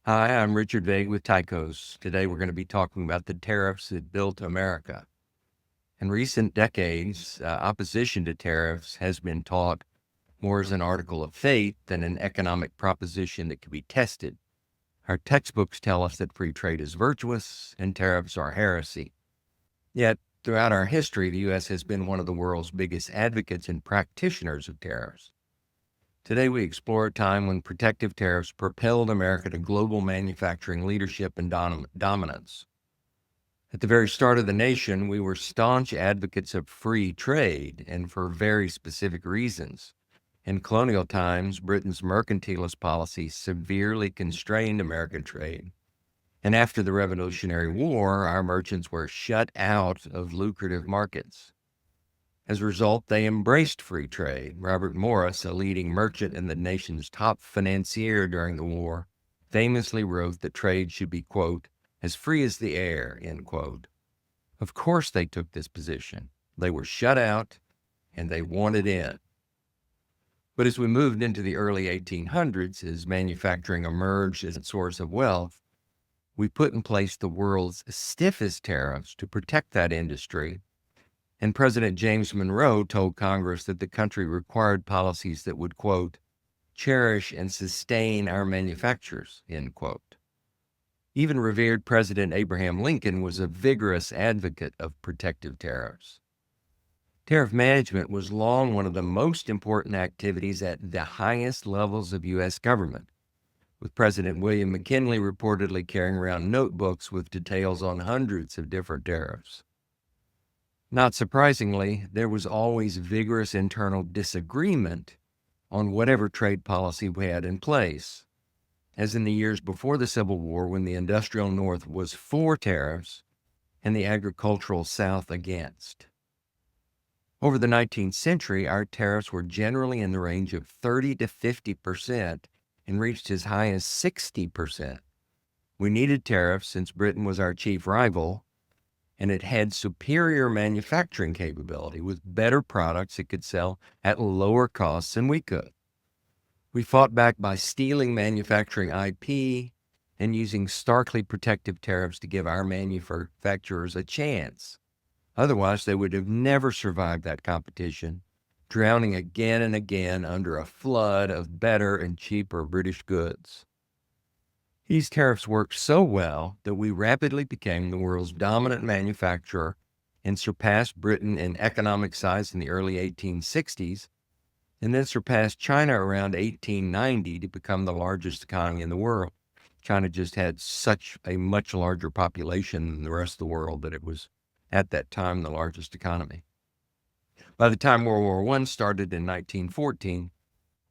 Hi, I'm Richard Vague with Tycos. Today we're going to be talking about the tariffs that built America. In recent decades, opposition to tariffs has been taught more as an article of faith than an economic proposition that can be tested. Our textbooks tell us that free trade is virtuous and tariffs are heresy. Yet, throughout our history, the U.S. has been one of the world's biggest advocates and practitioners of tariffs. Today, we explore a time when protective tariffs propelled America to global manufacturing leadership and dominance. At the very start of the nation, we were staunch advocates of free trade, and for very specific reasons. In colonial times, Britain's mercantilist policy severely constrained American trade. And after the Revolutionary War, our merchants were shut out of lucrative markets. As a result, they embraced free trade. Robert Morris, a leading merchant and the nation's top financier during the war, famously wrote that trade should be, quote, as free as the air, end quote. Of course they took this position. They were shut out, and they wanted in. But as we moved into the early 1800s, as manufacturing emerged as a source of wealth, we put in place the world's stiffest tariffs to protect that industry. And President James Monroe told Congress that the country required policies that would, quote, cherish and sustain our manufacturers, end quote. Even revered President Abraham Lincoln was a vigorous advocate of protective tariffs. Tariff management was long one of the most important activities at the highest levels of U.S. government, with President William McKinley reportedly carrying around notebooks with details on hundreds of different tariffs. Not surprisingly, there was always vigorous internal disagreement on whatever trade policy we had in place. As in the years before the Civil War, when the industrial North was for tariffs and the agricultural South against. Over the 19th century, our tariffs were generally in the range of 30 to 50% and reached as high as 60%. We needed tariffs since Britain was our chief rival, and it had superior manufacturing capability with better products it could sell at lower costs than we could. We fought back by stealing manufacturing IP and using starkly protective tariffs to give our manufacturers a chance. Otherwise, they would have never survived that competition, drowning again and again under a flood of better and cheaper British goods. These tariffs worked so well that we rapidly became the world's dominant manufacturer and surpassed Britain in economic size in the early 1860s, and then surpassed China around 1890 to become the largest economy in the world. China just had such a much larger population than the rest of the world that it was, at that time, the largest economy. By the time World War I started in 1914,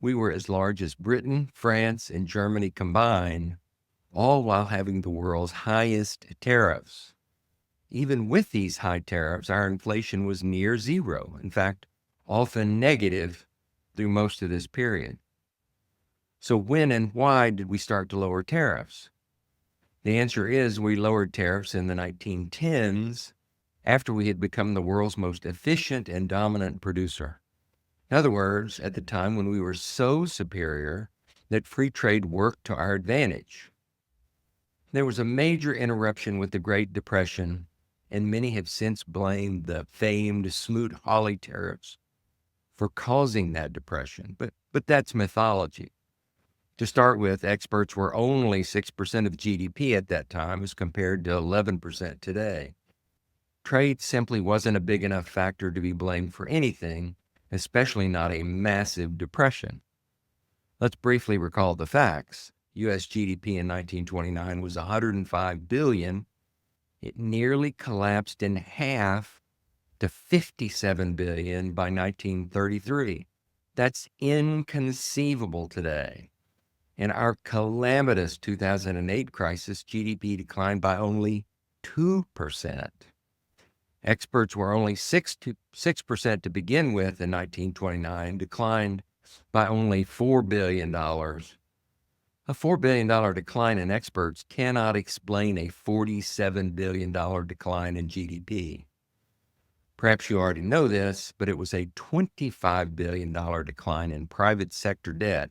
we were as large as Britain, France, and Germany combined, all while having the world's highest tariffs. Even with these high tariffs, our inflation was near zero, in fact, often negative through most of this period. So when and why did we start to lower tariffs? The answer is we lowered tariffs in the 1910s after we had become the world's most efficient and dominant producer. In other words, at the time when we were so superior that free trade worked to our advantage. There was a major interruption with the Great Depression, and many have since blamed the famed Smoot-Hawley tariffs for causing that depression, but that's mythology. To start with, exports were only 6% of GDP at that time as compared to 11% today. Trade simply wasn't a big enough factor to be blamed for anything, especially not a massive depression. Let's briefly recall the facts. U.S. GDP in 1929 was $105 billion. It nearly collapsed in half to $57 billion by 1933. That's inconceivable today. In our calamitous 2008 crisis, GDP declined by only 2%. Exports were only 6% to begin with in 1929, declined by only $4 billion. A $4 billion decline in exports cannot explain a $47 billion decline in GDP. Perhaps you already know this, but it was a $25 billion decline in private sector debt,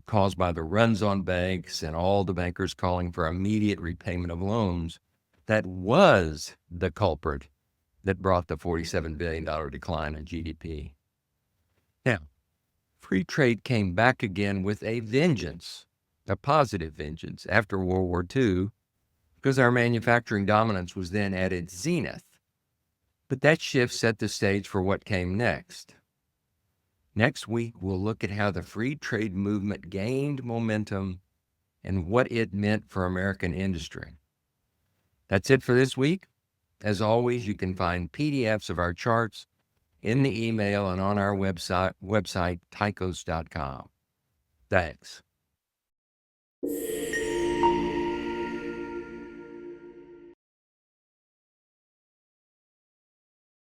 caused by the runs on banks and all the bankers calling for immediate repayment of loans, that was the culprit that brought the $47 billion decline in GDP. Now, free trade came back again with a vengeance, a positive vengeance, after World War II, because our manufacturing dominance was then at its zenith. But that shift set the stage for what came next. Next week, we'll look at how the free trade movement gained momentum and what it meant for American industry. That's it for this week. As always, you can find PDFs of our charts in the email and on our website tycos.com. Thanks.